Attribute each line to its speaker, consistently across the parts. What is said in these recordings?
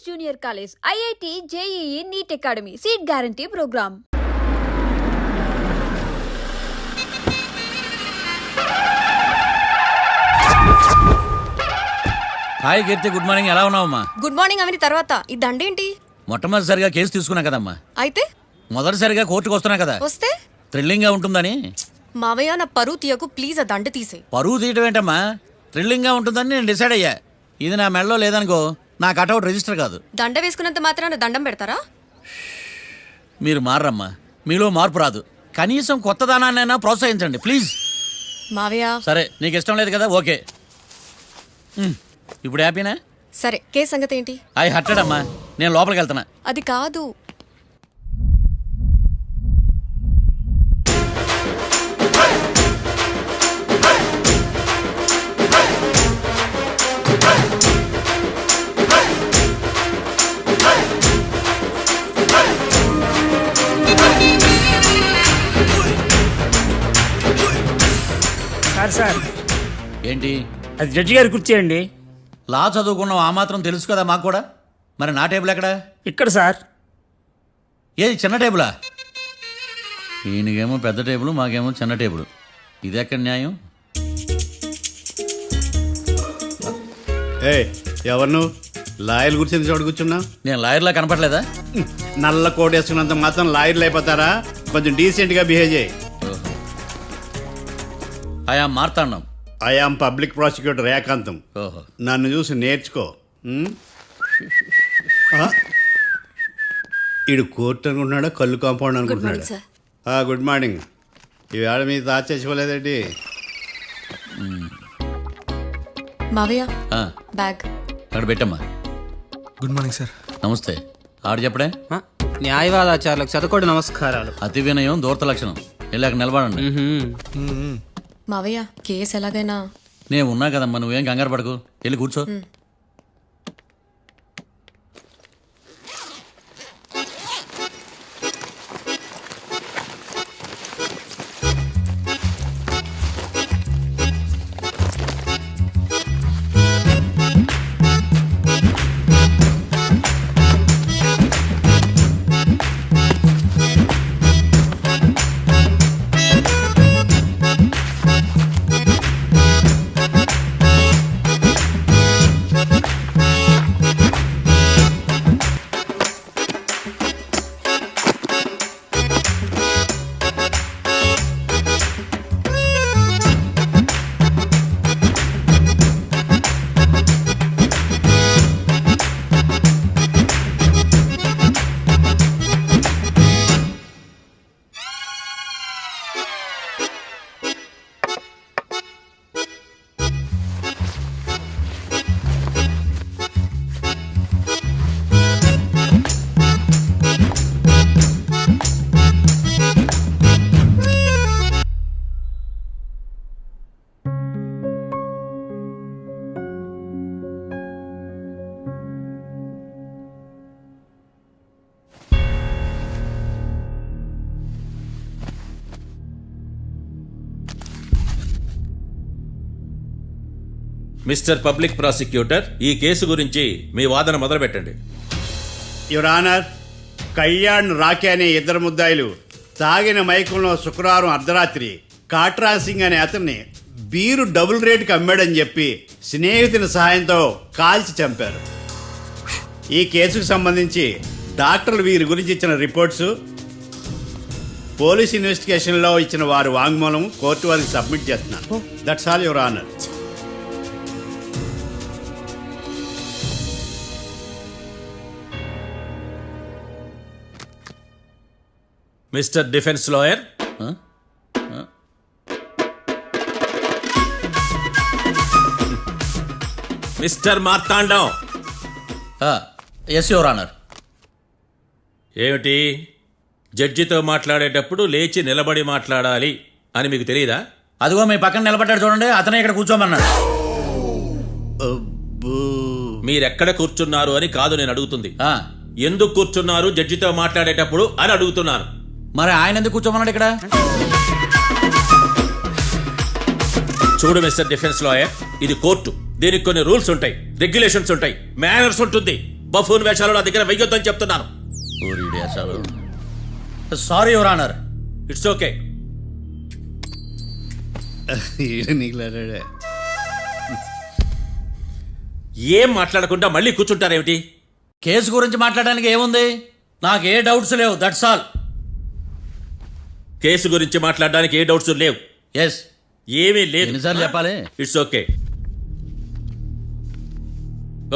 Speaker 1: Junior college, IIT, JEE, NEET academy, seat guarantee program.
Speaker 2: Hi Keerthi, good morning. ఎలా ఉన్నావమ్మా?
Speaker 3: Good morning అవని తర్వాత ఈ దండేంటి?
Speaker 2: మొట్టమొదటిసారిగా కేసు తీసుకున్నా కదమ్మా.
Speaker 3: అయితే
Speaker 2: మొదటిసారిగా కోర్టుకు వస్తున్నా కదా,
Speaker 3: వస్తే
Speaker 2: థ్రిల్లింగ్ గా ఉంటుందని.
Speaker 3: మావయ్య నా పరువు తీయకు ప్లీజ్, ఆ దండ తీసే.
Speaker 2: పరువు తీయటం ఏంటమ్మా, థ్రిల్లింగ్ గా ఉంటుందని నేను డిసైడ్ అయ్యా. ఇది నా మెడలో లేదనుకో, నా కటౌట్ రిజిస్టర్ కాదు.
Speaker 3: దండ వేసుకున్నంత మాత్రాన దండం పెడతారా?
Speaker 2: మీరు మారమ్మా, మీలో మార్పు రాదు. కనీసం కొత్త దానాన్నైనా ప్రోత్సహించండి ప్లీజ్.
Speaker 3: మావయ్య
Speaker 2: సరే, నీకు ఇష్టం లేదు కదా, ఓకే. ఇప్పుడు హ్యాపీనా?
Speaker 3: సరే, కేసు సంగతి ఏంటి?
Speaker 2: ఐ హర్టెడ్ అమ్మా, నేను లోపలికి వెళ్తున్నా.
Speaker 3: అది కాదు.
Speaker 4: సార్
Speaker 2: ఏంటి?
Speaker 4: అది జడ్జి గారి కుర్చీ అండి.
Speaker 2: లా చదువుకున్నావు, ఆ మాత్రం తెలుసు కదా మాకు కూడా. మరి నా టేబుల్ ఎక్కడ?
Speaker 4: ఇక్కడ సార్.
Speaker 2: ఏది చిన్న టేబులా? ఈయనకేమో పెద్ద టేబుల్, మాకేమో చిన్న టేబుల్. ఇది ఎక్కడ న్యాయం?
Speaker 5: ఎవరు నువ్వు? లాయర్లు కూర్చొని చోటు కూర్చున్నా?
Speaker 2: నేను లాయర్లా కనపడలేదా?
Speaker 5: నల్ల కోట్ వేసుకున్నంత మాత్రం లాయర్లు అయిపోతారా? కొంచెం డీసెంట్గా బిహేవ్ చేయి.
Speaker 2: ఆయా మార్తాండం.
Speaker 5: ఐఆమ్ పబ్లిక్ ప్రాసిక్యూటర్ ఏకాంతం.
Speaker 2: ఓహో,
Speaker 5: నన్ను చూసి నేర్చుకో. ఈడు కోర్టు అనుకుంటున్నాడా, కళ్ళు కాంపౌండ్ అనుకుంటున్నాడా? Good morning. ఈవేళ మీ తాత చచ్చిపోలేదండి.
Speaker 3: మావయ్య
Speaker 2: ఆ,
Speaker 3: బ్యాగ్
Speaker 2: అక్కడ పెట్టమ్మా.
Speaker 6: Good morning sir.
Speaker 2: నమస్తే. ఆడు చెప్పడే.
Speaker 7: న్యాయవాదాచారులకు చదువుకోండి నమస్కారాలు.
Speaker 2: అతి వినయం దూరత లక్షణం. ఇలాగ నిలబడండి.
Speaker 3: మావయ్య కేసు ఎలాగైనా.
Speaker 2: నేను ఉన్నా కదమ్మా, నువ్వేం కంగారు పడకు. వెళ్ళి కూర్చో.
Speaker 8: మిస్టర్ పబ్లిక్ ప్రాసిక్యూటర్, ఈ కేసు గురించి మీ వాదన మొదలుపెట్టండి.
Speaker 5: యువర్ ఆనర్, కళ్యాణ్, రాకే అనే ఇద్దరు ముద్దాయిలు తాగిన మైకంలో శుక్రవారం అర్ధరాత్రి కాట్రా సింగ్ అనే అతన్ని బీరు డబుల్ రేటుకి అమ్మాడని చెప్పి స్నేహితుని సహాయంతో కాల్చి చంపారు. ఈ కేసుకు సంబంధించి డాక్టర్లు వీరి గురించి ఇచ్చిన రిపోర్ట్స్, పోలీస్ ఇన్వెస్టిగేషన్లో ఇచ్చిన వారి వాంగ్మూలం కోర్టు వారికి సబ్మిట్ చేస్తున్నారు. That's all your honour.
Speaker 8: Mister defence lawyer, mister Marthandam.
Speaker 2: Yes your honour.
Speaker 8: ఏమిటి, జడ్జితో మాట్లాడేటప్పుడు లేచి నిలబడి మాట్లాడాలి అని మీకు తెలియదా?
Speaker 2: అదిగో మీ పక్కన నిలబడ్డాడు చూడండి, అతనే ఇక్కడ కూర్చోమన్నాడు.
Speaker 8: మీరెక్కడ కూర్చున్నారు అని కాదు నేను అడుగుతుంది. ఎందుకు కూర్చున్నారు జడ్జితో మాట్లాడేటప్పుడు అని అడుగుతున్నాను.
Speaker 2: మరి ఆయన ఎందుకు కూర్చోమన్నాడు ఇక్కడ?
Speaker 8: చూడు మిస్టర్ డిఫెన్స్ లాయర్, ఇది కోర్టు. దీనికి కొన్ని రూల్స్ ఉంటాయి, రెగ్యులేషన్స్ ఉంటాయి, మేనర్స్ ఉంటుంది. బఫూన్ వేషాలు నా దగ్గర వెయ్యొద్దని చెప్తున్నాను.
Speaker 2: Sorry your honour.
Speaker 8: It's okay.
Speaker 5: నీకులాడే
Speaker 8: ఏం మాట్లాడకుండా మళ్ళీ కూర్చుంటారేమిటి?
Speaker 2: కేసు గురించి మాట్లాడడానికి ఏముంది? నాకు ఏ డౌట్స్ లేవు, దట్స్ ఆల్.
Speaker 8: కేసు గురించి మాట్లాడడానికి ఏ డౌట్స్ లేవు.
Speaker 2: ఎస్.
Speaker 8: ఏమీ లేదు.
Speaker 2: ఎన్నిసార్లు చెప్పాలి?
Speaker 8: It's okay.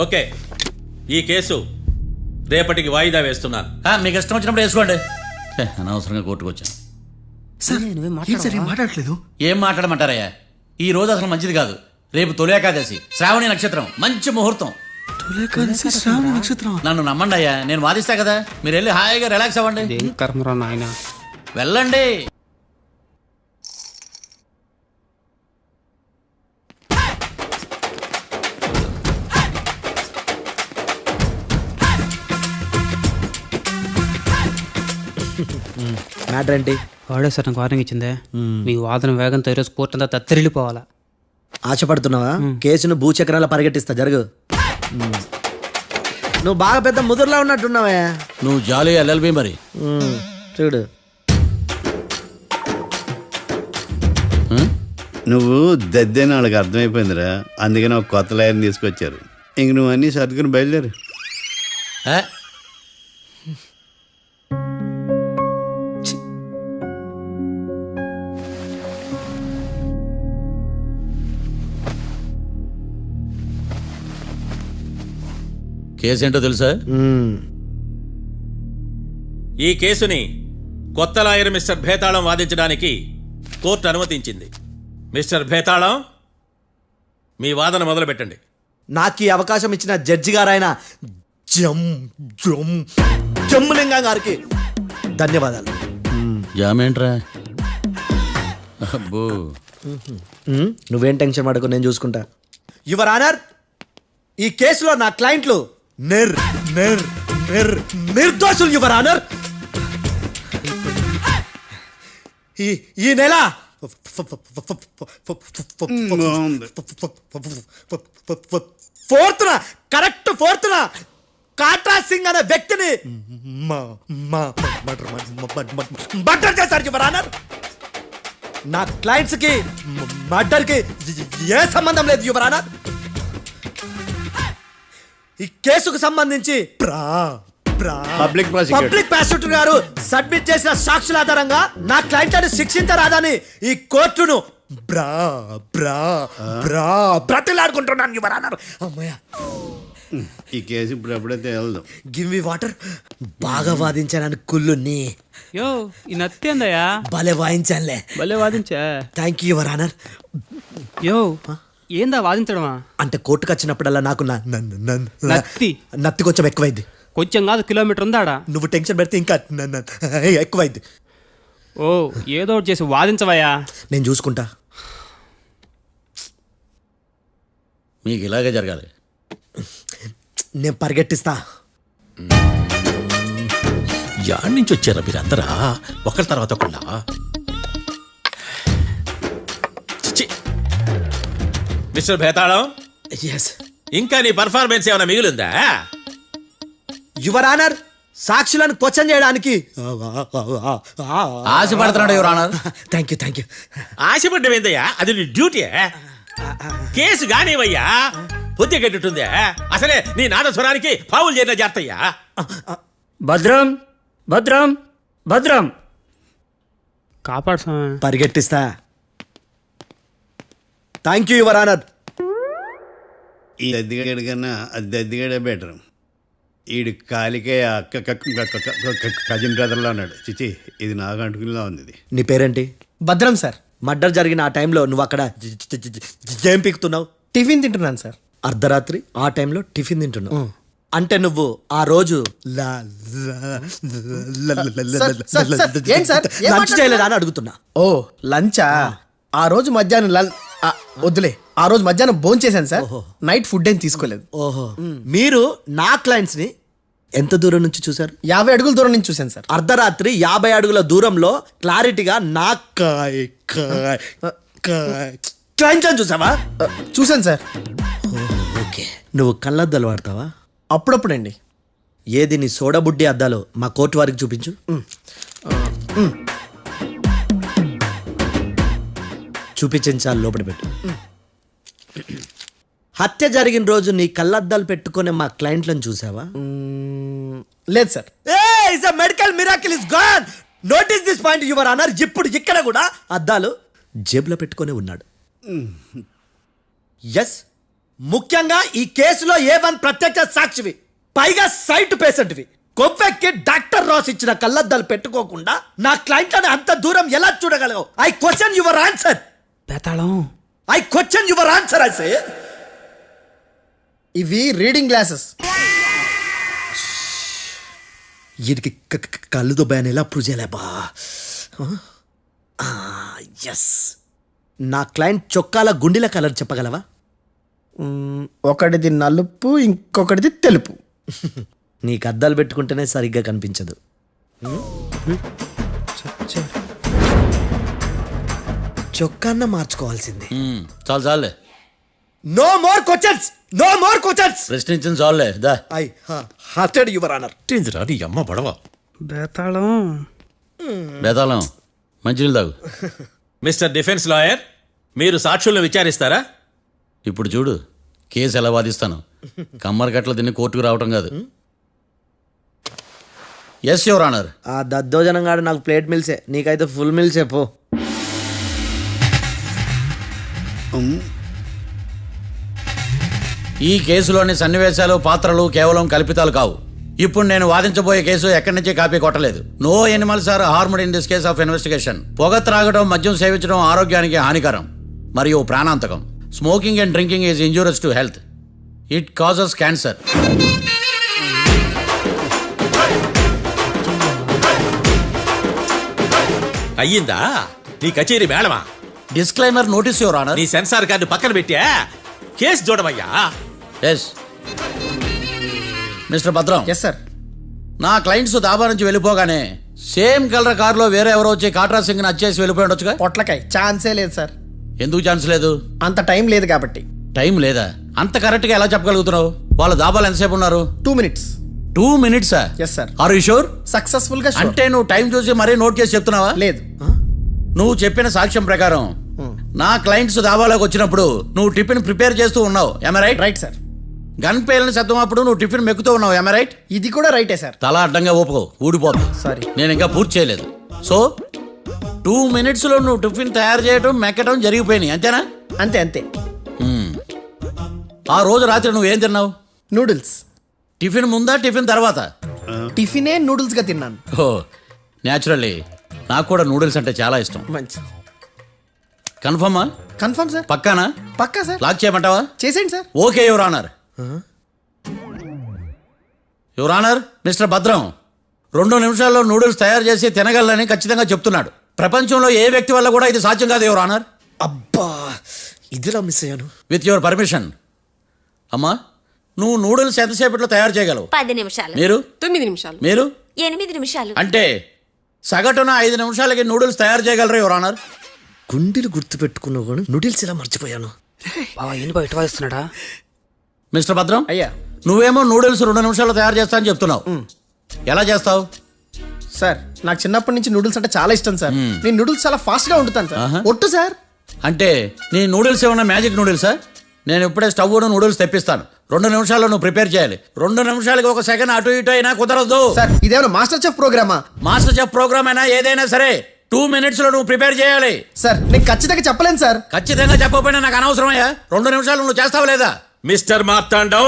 Speaker 8: ఓకే, ఈ కేసు రేపటికి వాయిదా వేస్తున్నాను.
Speaker 2: మీకు ఇష్టం వచ్చినప్పుడు వేసుకోండి. అనవసరంగా కోర్టుకు వచ్చాను.
Speaker 6: సార్ ఏం సార్ ఏం మాట్లాడట్లేదు?
Speaker 2: ఏం మాట్లాడమంటారయ్యా? ఈ రోజు అసలు మంచిది కాదు. రేపు తొలి ఏకాదశి, శ్రావణి నక్షత్రం, మంచి ముహూర్తం.
Speaker 6: తొలేకాదశి శ్రావణ నక్షత్రం.
Speaker 2: నన్ను నమ్మండి అయ్యా, నేను వాదిస్తా కదా. మీరు వెళ్ళి హాయిగా రిలాక్స్ అవ్వండి.
Speaker 7: ఏం కర్మరా నాయన.
Speaker 2: వెళ్ళండి.
Speaker 9: మ్యాటర్ ఏంటి?
Speaker 7: వాడే సార్ నాకు వార్నింగ్ ఇచ్చిందే. మీ వాదన వేగంతో ఈరోజు కోర్టు అంతా తత్తరిల్లిపోవాలా.
Speaker 9: ఆశపడుతున్నావా? కేసును భూచక్రాల పరిగెట్టిస్తా, జరుగు. నువ్వు బాగా పెద్ద ముదురులా ఉన్నట్టున్నావా?
Speaker 2: నువ్వు జాలి ఎల్ఎల్బి మరి.
Speaker 9: చూడు,
Speaker 5: నువ్వు దద్దేని వాళ్ళకి అర్థమైపోయిందిరా. అందుకని ఒక కొత్త లాయర్ని తీసుకొచ్చారు. ఇంక నువ్వు అన్నీ సర్దుకుని బయలుదేరు.
Speaker 2: ఏ? కేసు ఏంటో తెలుసా?
Speaker 8: ఈ కేసుని కొత్త లాయర్ మిస్టర్ భేతాళం వాదించడానికి కోర్టు అనుమతించింది. మిస్టర్ భేతాళం, మీ వాదన మొదలు పెట్టండి.
Speaker 9: నాకు ఈ అవకాశం ఇచ్చిన జడ్జి గారైన జమ్ములింగం గారికి ధన్యవాదాలు.
Speaker 2: జామేంట్రా? అబ్బో,
Speaker 9: నువ్వేం టెన్షన్ పడకు, నేను చూసుకుంటా. యువర్ ఆనర్, ఈ కేసులో నా క్లయింట్లు నిర్దోషులు యువర్ ఆనర్. ఈ నెల ఫోర్త్న కాట్రా సింగ్ అనే వ్యక్తిని మర్డర్ చేశారు యువర్ ఆనర్. నా క్లయింట్స్ కి మర్డర్ కి ఏ సంబంధం లేదు యువర్ ఆనర్. ఈ కేసుకు సంబంధించి
Speaker 5: పబ్లిక్
Speaker 9: ప్రాసిక్యూటర్ గారు సబ్మిట్ చేసిన సాక్షుల ఆధారంగా నా క్లయింట్లను శిక్షించరాదని ఈ కోర్టును బ్రతిలాడుకుంటున్నాను యువర్ ఆనర్. అమ్మయ్య,
Speaker 5: ఈ కేసు ఇప్పుడు ఎప్పుడైతే వెళ్దాం.
Speaker 9: Give me water. బాగా వాదించానని కుళ్ళుని
Speaker 7: యో ఈ నత్తేందయ్యా,
Speaker 9: భలే వాయించానులే.
Speaker 7: భలే వాదించా.
Speaker 9: Thank you your honour.
Speaker 7: యో ఏందా వాదించడమా?
Speaker 9: అంటే కోర్టుకు వచ్చినప్పుడల్లా నాకు నత్తి కొంచెం ఎక్కువైంది.
Speaker 7: కొంచెం కాదు, కిలోమీటర్ ఉందాడా.
Speaker 9: నువ్వు టెన్షన్ పెడితే ఇంకా ఎక్కువైంది.
Speaker 7: ఓ ఏదో ఒకటి చేసి వాదించవయ్యా.
Speaker 9: నేను చూసుకుంటా.
Speaker 2: మీకు ఇలాగే జరగాలి.
Speaker 9: నేను పరిగెట్టిస్తా.
Speaker 8: యాడ్ నుంచి వచ్చారా మీరందరా ఒకరి తర్వాత ఒకళ్ళ? మిస్టర్ భేతాళం,
Speaker 9: ఎస్
Speaker 8: ఇంకా నీ పర్ఫార్మెన్స్ ఏమైనా మిగిలిందా?
Speaker 9: యువర్ ఆనర్, సాక్షులను క్వశ్చన్ చేయడానికి
Speaker 2: ఆశపడుతున్నాడు యువర్ ఆనర్.
Speaker 9: Thank you.
Speaker 8: ఆశపడ్డమేందయ్యా, అది నీ డ్యూటీ. కేసు గానేవయ్యా, బుద్ధి కట్టుందే. అసలే నీ నాదస్వరానికి పావులు చేరిన జాతయ్యా.
Speaker 4: భద్రం భద్రం భద్రం.
Speaker 7: కాపాడు స్వామి.
Speaker 9: పరిగెట్టిస్తా. Thank you your honour.
Speaker 5: ఈ దద్దిగడి కన్నా అది దద్దిగడే బెటర్. ఈడు కాలికే కజిన్ బ్రదర్లో ఉన్నాడు. చిచి, ఇది నాకు అంటుకునిలా ఉంది. ఇది
Speaker 9: నీ పేరేంటి?
Speaker 10: భద్రం సార్.
Speaker 9: మర్డర్ జరిగిన ఆ టైంలో నువ్వు అక్కడ ఏం పీకుతున్నావు?
Speaker 10: టిఫిన్ తింటున్నాను సార్.
Speaker 9: అర్ధరాత్రి ఆ టైంలో టిఫిన్ తింటున్నావు అంటే నువ్వు ఆ రోజు లంచ్ చేయలేదా అని అడుగుతున్నా.
Speaker 10: ఓ లంచా? ఆ రోజు మధ్యాహ్నం వద్దులే, ఆ రోజు మధ్యాహ్నం భోజనం చేశాను సార్. నైట్ ఫుడ్ ఏం తీసుకోలేదు.
Speaker 9: ఓహో, మీరు నా క్లయింట్స్ ని ఎంత దూరం నుంచి చూసారు?
Speaker 10: 50 అడుగుల దూరం నుంచి చూశాను సార్.
Speaker 9: అర్ధరాత్రి 50 అడుగుల దూరంలో క్లారిటీగా నా క్లయింట్స్ చూసావా?
Speaker 10: చూశాను సార్.
Speaker 9: ఓకే, నువ్వు కళ్ళద్దాలు వాడతావా?
Speaker 10: అప్పుడప్పుడండి.
Speaker 9: ఏది నీ సోడబుడ్డి అద్దాలో మా కోర్టు వారికి చూపించు. చూపించండి చాలు, లోపల పెట్టు. హత్య జరిగిన రోజు నీ కళ్ళద్దాలు పెట్టుకునే మా క్లయింట్లను చూసావా?
Speaker 10: లేదు sir.
Speaker 9: Medical miracle is gone. Notice this point your honour. ఇప్పుడు ఇక్కడ కూడా అద్దాలు జేబులో పెట్టుకొని ఉన్నాడు. ఎస్, ముఖ్యంగా ఈ కేసులో A1 ప్రత్యక్ష సాక్షివి, పైగా సైట్ పేషెంట్వి. కొవ్వెక్కి డాక్టర్ రాస్ ఇచ్చిన కళ్ళద్దాలు పెట్టుకోకుండా నా క్లయింట్లను అంత దూరం ఎలా చూడగలవు? I question your answer.
Speaker 7: బేతాళం
Speaker 9: I question your answer. I say
Speaker 10: ఇవి రీడింగ్ గ్లాసెస్.
Speaker 9: వీడికి కళ్ళు దొబ్బాయని ఎలా ప్రూవ్ చేయలేబా? ఎస్, నా క్లయింట్ చొక్కాల గుండెల కలర్ చెప్పగలవా?
Speaker 10: ఒకటిది నలుపు, ఇంకొకటిది తెలుపు.
Speaker 9: నీకు అద్దాలు పెట్టుకుంటేనే సరిగ్గా కనిపించదు. చొక్కాన్న మార్చుకోవాల్సింది.
Speaker 2: చాలు చాలులే,
Speaker 9: no more questions, no more questions.
Speaker 2: ప్రశ్నించింది చాలులే. దా
Speaker 9: ఐ హార్టెడ్ యువర్ ఆనర్.
Speaker 8: నీ అమ్మ పడవ.
Speaker 7: బేతాళం
Speaker 2: బేతాళం మంచినీళ్ళు తాగు.
Speaker 8: మిస్టర్ డిఫెన్స్ లాయర్, మీరు సాక్షులను విచారిస్తారా?
Speaker 2: ఇప్పుడు చూడు కేసు ఎలా వాదిస్తాను. కమ్మరి కట్టలు తిని కోర్టుకు రావటం కాదు. Yes your honour.
Speaker 9: ఆ దద్దోజనం గాడు నాకు ప్లేట్ మిల్సే, నీకైతే ఫుల్ మిల్సే పో.
Speaker 2: ఈ కేసులోని సన్నివేశాలు, పాత్రలు కేవలం కల్పితాలు కావు. ఇప్పుడు నేను వాదించబోయే కేసు ఎక్కడి నుంచి కాపీ కొట్టలేదు. No animals are harmed in this case of investigation. పొగ త్రాగడం, మద్యం సేవించడం ఆరోగ్యానికి హానికరం మరియు ప్రాణాంతకం. Smoking and drinking is injurious to health. It causes cancer.
Speaker 8: అయ్యిందా నీ కచేరీ మేడమా?
Speaker 2: Disclaimer notice your honour.
Speaker 8: నీ సెన్సార్ కార్డు పక్కన పెట్టా కేసు చూడమయ్యా.
Speaker 2: Yes mister Bhadram.
Speaker 10: Yes sir.
Speaker 2: నా క్లయింట్స్ దాబా నుంచి వెళ్ళిపోగానే సేమ్ కలర్ కారులో వేరే ఎవరో వచ్చి కాట్రా సింగ్ ని వచ్చేసి వెళ్ళిపోయి ఉండొచ్చుగా.
Speaker 10: పొట్లకాయ ఛాన్సే లేదు సార్.
Speaker 2: ఎందుకు ఛాన్స్ లేదు?
Speaker 10: అంత టైం లేదు కాబట్టి.
Speaker 2: టైం లేదా? అంత కరెక్ట్ గా ఎలా చెప్పగలుగుతున్నావు? వాళ్ళ దాబాలు ఎంతసేపు ఉన్నారు?
Speaker 10: 2 minutes.
Speaker 2: 2 minutes?
Speaker 10: Yes sir.
Speaker 2: Are you sure?
Speaker 10: Successful గా sure.
Speaker 2: అంటే నువ్వు టైం చూసి మరీ నోట్ చేసి చెప్తున్నావా?
Speaker 10: లేదు.
Speaker 2: నువ్వు చెప్పిన సాక్ష్యం ప్రకారం నా క్లయింట్స్ దాబాలోకి వచ్చినప్పుడు నువ్వు టిఫిన్ ప్రిపేర్ చేస్తూ ఉన్నావు. ఎమ్ రైట్?
Speaker 10: Right sir.
Speaker 2: గన్ పేలిన శబ్దం అప్పుడు నువ్వు టిఫిన్ మెక్కుతూ ఉన్నావు. ఎమ్ రైట్?
Speaker 10: ఇది కూడా రైటే సార్.
Speaker 2: తల అడ్డంగా ఊపుకో, ఊడిపోతుంది.
Speaker 10: సారీ.
Speaker 2: నేను ఇంకా పూర్తి చేయలేదు. సో 2 minutes లో నువ్వు టిఫిన్ తయారు చేయడం, మెక్కడం జరిగిపోయినాయి, అంతేనా?
Speaker 10: అంతే అంతే.
Speaker 2: ఆ రోజు రాత్రి నువ్వేం తిన్నావు?
Speaker 10: నూడిల్స్.
Speaker 2: టిఫిన్ ముందా, టిఫిన్ తర్వాత?
Speaker 10: టిఫినే నూడిల్స్ గా తిన్నాను.
Speaker 2: ఓ న్యాచురల్లీ నాకు కూడా నూడిల్స్ అంటే చాలా ఇష్టం.
Speaker 10: మంచి.
Speaker 2: కన్ఫర్మా?
Speaker 10: Confirm sir.
Speaker 2: పక్కానా?
Speaker 10: పక్కా సార్.
Speaker 2: లాక్ చేయమంటావా?
Speaker 10: చేసేయండి sir.
Speaker 2: Okay your honour. Your honour, mister Bhadram 2 నిమిషాల్లో నూడిల్స్ తయారు చేసి తినగలని ఖచ్చితంగా చెప్తున్నాడు. ప్రపంచంలో ఏ వ్యక్తి వల్ల కూడా ఇది సాధ్యం కాదు యువర్ ఆనర్.
Speaker 9: అబ్బా, ఇదిలా మిస్ అయ్యాను.
Speaker 2: With your permission. అమ్మా, నువ్వు నూడిల్స్ ఎంతసేపట్లో తయారు చేయగలవు?
Speaker 1: 10 నిమిషాలు.
Speaker 2: మీరు?
Speaker 3: 9 నిమిషాలు.
Speaker 2: మీరు?
Speaker 1: 8 నిమిషాలు.
Speaker 2: అంటే సగటున 5 నిమిషాలకి నూడిల్స్ తయారు చేయగలరు యువర్ ఆనర్.
Speaker 9: గుండెలు గుర్తు పెట్టుకున్నావు కానీ నూడిల్స్ ఇలా మర్చిపోయాను.
Speaker 7: బావా ఏంటి బయట వాయిస్తున్నాడా?
Speaker 2: మిస్టర్ భద్రం,
Speaker 10: అయ్యా.
Speaker 2: నువ్వేమో నూడిల్స్ 2 నిమిషాల్లో తయారు చేస్తా అని చెప్తున్నావు. ఎలా చేస్తావు?
Speaker 10: సార్ నాకు చిన్నప్పటి నుంచి నూడిల్స్ అంటే చాలా ఇష్టం సార్. నేను నూడిల్స్ చాలా ఫాస్ట్ గా వండుతాను సార్. ఒట్టు సార్.
Speaker 2: అంటే నీ నూడిల్స్ ఏమన్నా మ్యాజిక్ నూడిల్సా? నేను ఇప్పుడే స్టవ్ నూడిల్స్ తెప్పిస్తాను. 2 నిమిషాల్లో నువ్వు ప్రిపేర్ చేయాలి. 2 నిమిషాలకి 1 సెకండ్ అటు ఇటు అయినా కుదరదు.
Speaker 10: సార్ ఇదేమైనా మాస్టర్ చెఫ్ ప్రోగ్రామా?
Speaker 2: మాస్టర్ చెఫ్ ప్రోగ్రామ్ అయినా ఏదైనా సరే 2 minutes లో నువ్వు ప్రిపేర్ చేయాలి.
Speaker 10: సార్ నేను ఖచ్చితంగా చెప్పలేను సార్.
Speaker 2: ఖచ్చితంగా చెప్పకపోయినా నాకు అనవసరమయ్యా. 2 నిమిషాలు నువ్వు చేస్తావా లేదా?
Speaker 8: మిస్టర్ మార్తాండం,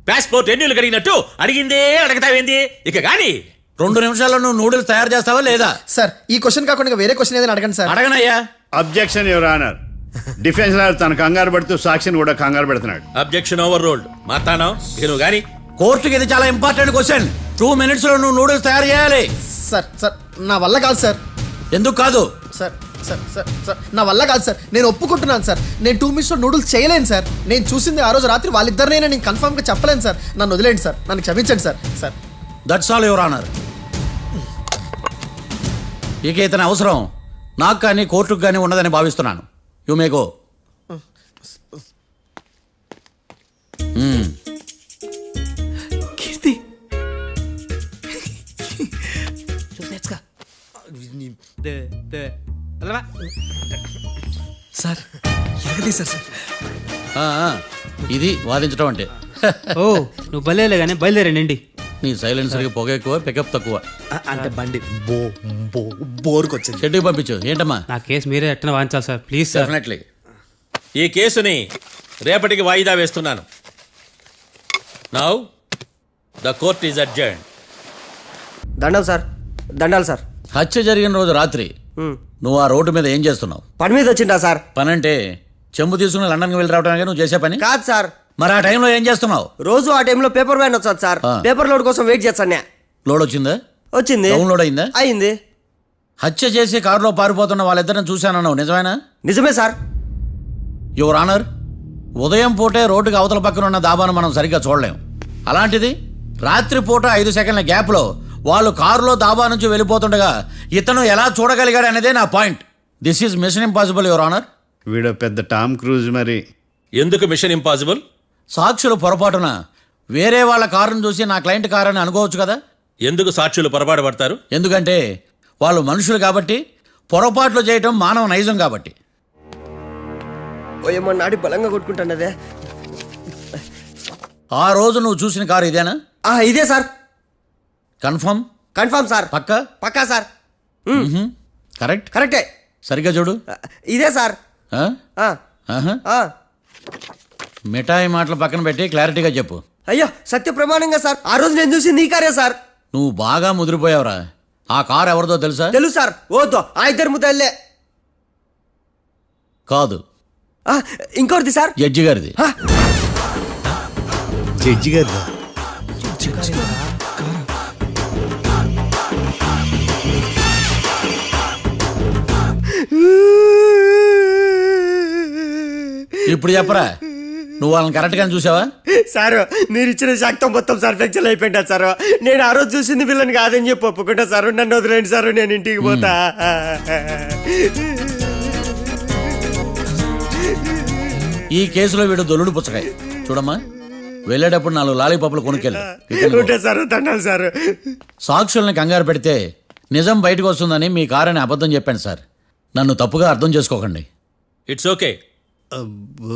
Speaker 8: పాస్పోర్ట్ ఎన్నిళ్ళు కడిగినట్టు అడిగిందే అడగతావేంది? ఇక గాని
Speaker 2: 2 నిమిషాల్లో నువ్వు నూడిల్స్ తయారు చేస్తావా లేదా?
Speaker 10: సార్ ఈ క్వశ్చన్ కాకుండా వేరే క్వశ్చన్ ఏదైనా అడగండి సార్.
Speaker 2: అడగనయ్యా.
Speaker 5: Objection your honour. Defence lawyer తన కంగారు పడుతూ సాక్షిని కూడా కంగారు పెడుతున్నాడు.
Speaker 8: Objection over rolled. మార్తాండం, ఇక నువ్వు గాని.
Speaker 2: కోర్టుకి ఇది చాలా ఇంపార్టెంట్ క్వశ్చన్. 2 minutes లో నువ్వు నూడిల్స్ తయారు చేయాలి.
Speaker 10: సార్ సార్ నా వల్ల కాదు సార్.
Speaker 2: ఎందుకు కాదు?
Speaker 10: సార్ సార్ సార్ సార్ నా వల్ల కాదు సార్. నేను ఒప్పుకుంటున్నాను సార్. నేను 2 minutes లో నూడిల్స్ చేయలేను సార్. నేను చూసింది ఆ రోజు రాత్రి వాళ్ళిద్దరినైనా నేను కన్ఫర్మ్గా చెప్పలేను సార్. నన్ను వదిలేండి సార్. నన్ను క్షమించండి sir. Sir
Speaker 2: that's all your honour. ఇక ఇతని అవసరం నాకు కానీ కోర్టుకు కానీ ఉన్నదని భావిస్తున్నాను. You may go.
Speaker 6: Keerthi sir ఎరగదీశారు సార్.
Speaker 2: ఆ, ఆ, ఇది వాదించడం అంటే.
Speaker 7: ఓ నువ్వు బయలుదేరలే కానీ బయలుదేరండి.
Speaker 2: నీ సైలెన్సర్కి పొగ ఎక్కువ పికప్ తక్కువ.
Speaker 9: అంటే బండి బోర్కొచ్చింది.
Speaker 2: షెడ్యూల్ పంపించు. ఏంటమ్మా?
Speaker 7: నా కేసు మీరే ఎట్టన వాయించాలి సార్, ప్లీజ్ సార్.
Speaker 2: డెఫినెట్లీ.
Speaker 8: ఈ కేసుని రేపటికి వాయిదా వేస్తున్నాను. Now the court is adjourned.
Speaker 4: దండాలు సార్, దండాలు సార్.
Speaker 2: హత్య జరిగిన రోజు రాత్రి నువ్వు ఆ రోడ్డు మీద ఏం చేస్తున్నావు?
Speaker 4: పని మీద వచ్చిందా సార్?
Speaker 2: పని అంటే చెంబు తీసుకుని లండన్కి వెళ్ళి రావడానికి నువ్వు చేసే పని
Speaker 4: కాదు సార్,
Speaker 2: మరి ఆ టైంలో ఏం చేస్తున్నావు?
Speaker 4: రోజు ఆ టైంలో పేపర్ వ్యాన్ వచ్చాది సార్.
Speaker 2: ఆ.
Speaker 4: పేపర్ లోడ్ కోసం వెయిట్ చేస్తాను.
Speaker 2: లోడ్ వచ్చిందా?
Speaker 4: వచ్చింది.
Speaker 2: డౌన్లోడ్ అయిందా?
Speaker 4: అయింది.
Speaker 2: హత్య చేసి కారులో పారిపోతున్న వాళ్ళిద్దరిని చూశానన్నావు, నిజమేనా?
Speaker 4: నిజమే సార్.
Speaker 2: యువర్ ఆనర్, ఉదయం పూటే రోడ్డుకి అవతల పక్కన ఉన్న దాబాను మనం సరిగ్గా చూడలేం. అలాంటిది రాత్రి పూట 5 సెకండ్ల గ్యాప్లో వాళ్ళు కారులో దాబా నుంచి వెళ్ళిపోతుండగా ఇతను ఎలా చూడగలిగాడు అనేదే నా point. This is mission impossible your honour.
Speaker 5: వీడో పెద్ద టామ్ క్రూజ్ మరి.
Speaker 8: ఎందుకు మిషన్ ఇంపాసిబుల్?
Speaker 2: సాక్షులు పొరపాటున వేరే వాళ్ళ కారును చూసి నా క్లయింట్ కారు అని అనుకోవచ్చు కదా.
Speaker 8: ఎందుకు సాక్షులు పొరపాటు పడతారు?
Speaker 2: ఎందుకంటే వాళ్ళు మనుషులు కాబట్టి, పొరపాట్లు చేయటం మానవ నైజం కాబట్టి.
Speaker 4: ఓయమ్మ నాడి బలంగా కొట్టుకుంటానదే.
Speaker 2: ఆ రోజు నువ్వు చూసిన కారు ఇదేనా?
Speaker 4: ఇదే సార్.
Speaker 2: కన్ఫర్మ్?
Speaker 4: Confirm sir.
Speaker 2: పక్కా?
Speaker 4: పక్కా సార్.
Speaker 2: కరెక్ట్?
Speaker 4: కరెక్టే.
Speaker 2: సరిగ్గా చూడు.
Speaker 4: ఇదే సార్.
Speaker 2: ఆ?
Speaker 4: ఆ,
Speaker 2: ఆహా.
Speaker 4: ఆ.
Speaker 2: మిఠాయి మాటలు పక్కన పెట్టి క్లారిటీగా చెప్పు.
Speaker 4: అయ్యో సత్య ప్రమాణంగా సార్, ఆ రోజు నేను చూసి నీ కారే సార్.
Speaker 2: నువ్వు బాగా ముదిరిపోయావురా. ఆ కారు ఎవరిదో తెలుసా?
Speaker 4: తెలుసు సార్. ఓతో ఆ ఇద్దరు ముద్దల్లే.
Speaker 2: కాదు,
Speaker 4: ఇంకోటిది సార్.
Speaker 2: జడ్జి గారిది.
Speaker 9: జడ్జి గారు
Speaker 2: ఇప్పుడు చెప్పరా, నువ్వు వాళ్ళని కరెక్ట్గానే చూసావా?
Speaker 4: సార్ మీరు ఇచ్చిన శాక్తం మొత్తం సార్ ఫ్లెక్చర్ అయిపోయింటా సార్. నేను ఆ రోజు చూసింది వీళ్ళని కాదని చెప్పి ఒప్పుకుంటా సార్. నన్ను వదిలేండి సార్, నేను ఇంటికి పోతా.
Speaker 2: ఈ కేసులో వీడు దొల్లుడు పుచ్చకాయ. చూడమ్మా, వెళ్ళేటప్పుడు 4 లాలీపాపులు కొనుక్కెళ్ళు.
Speaker 4: ఉంటా సార్, దండాలి సార్.
Speaker 2: సాక్షుల్ని కంగారు పెడితే నిజం బయటకు వస్తుందని మీ కారని అబద్ధం చెప్పాను సార్. నన్ను తప్పుగా అర్థం చేసుకోకండి.
Speaker 8: It's okay.
Speaker 5: అబ్బో.